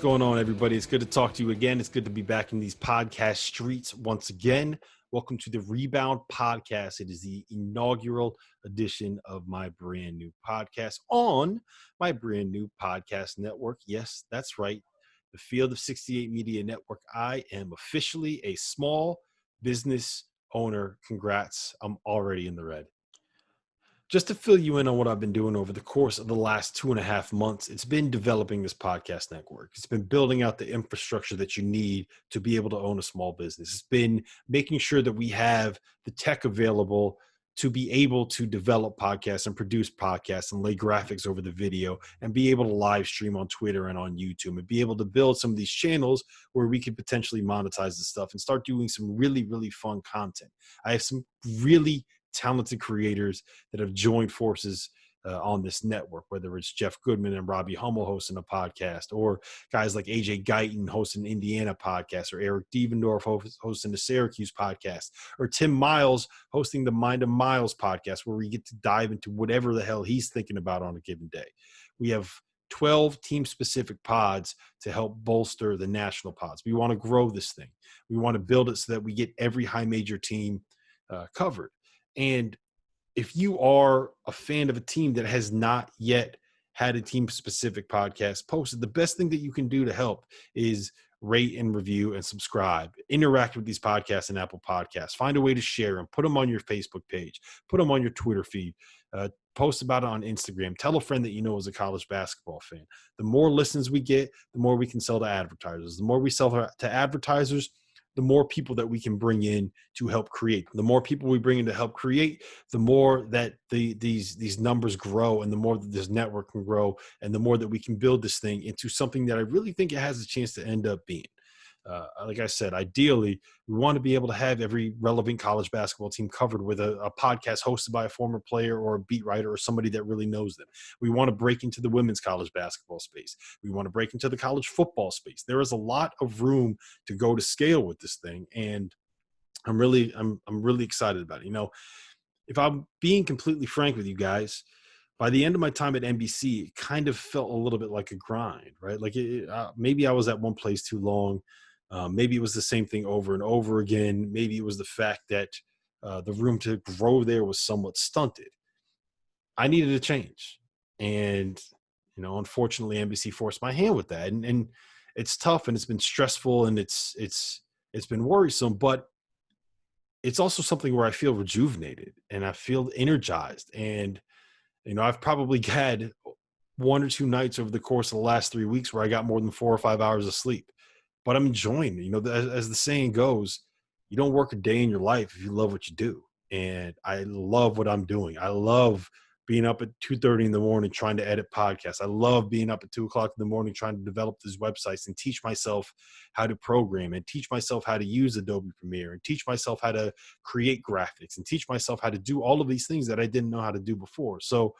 going on, everybody? It's good to talk to you again. It's good to be back in these podcast streets once again. Welcome to the Rebound Podcast. It is the inaugural edition of my brand new podcast on my brand new podcast network. Yes, that's right. The Field of 68 Media Network. I am officially a small business owner. Congrats. I'm already in the red. Just to fill you in on what I've been doing over the course of the last 2.5 months, it's been developing this podcast network. It's been building out the infrastructure that you need to be able to own a small business. It's been making sure that we have the tech available to be able to develop podcasts and produce podcasts and lay graphics over the video and be able to live stream on Twitter and on YouTube and be able to build some of these channels where we could potentially monetize this stuff and start doing some really, really fun content. I have some really talented creators that have joined forces on this network, whether it's Jeff Goodman and Robbie Hummel hosting a podcast, or guys like AJ Guyton hosting an Indiana podcast, or Eric Devendorf hosting the Syracuse podcast, or Tim Miles hosting the Mind of Miles podcast, where we get to dive into whatever the hell he's thinking about on a given day. We have 12 team-specific pods to help bolster the national pods. We want to grow this thing. We want to build it so that we get every high major team covered. And if you are a fan of a team that has not yet had a team-specific podcast posted, the best thing that you can do to help is rate and review and subscribe. Interact with these podcasts and Apple Podcasts. Find a way to share them. Put them on your Facebook page. Put them on your Twitter feed. Post about it on Instagram. Tell a friend that you know is a college basketball fan. The more listens we get, the more we can sell to advertisers. The more we sell to advertisers, the more people that we can bring in to help create. The more people we bring in to help create, the more that these numbers grow, and the more that this network can grow, and the more that we can build this thing into something that I really think it has a chance to end up being. Like I said, ideally, we want to be able to have every relevant college basketball team covered with a podcast hosted by a former player or a beat writer or somebody that really knows them. We want to break into the women's college basketball space. We want to break into the college football space. There is a lot of room to go to scale with this thing, and I'm really excited about it. You know, if I'm being completely frank with you guys, by the end of my time at NBC, it kind of felt a little bit like a grind, right? Like maybe I was at one place too long. Maybe it was the same thing over and over again. Maybe it was the fact that the room to grow there was somewhat stunted. I needed a change. And, you know, unfortunately, NBC forced my hand with that. And it's tough, and it's been stressful, and it's been worrisome, but it's also something where I feel rejuvenated and I feel energized. And, you know, I've probably had 1 or 2 nights over the course of the last 3 weeks where I got more than 4 or 5 hours of sleep. But I'm enjoying it. You know, as the saying goes, you don't work a day in your life if you love what you do. And I love what I'm doing. I love being up at 2:30 in the morning trying to edit podcasts. I love being up at 2 o'clock in the morning trying to develop these websites and teach myself how to program, and teach myself how to use Adobe Premiere, and teach myself how to create graphics, and teach myself how to do all of these things that I didn't know how to do before. So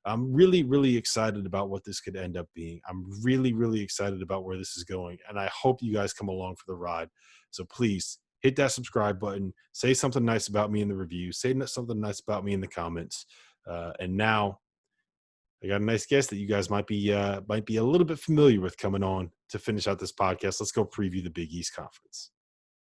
I'm really, really excited about what this could end up being. I'm really, really excited about where this is going. And I hope you guys come along for the ride. So please hit that subscribe button. Say something nice about me in the review. Say something nice about me in the comments. And now I got a nice guest that you guys might be a little bit familiar with coming on to finish out this podcast. Let's go preview the Big East Conference.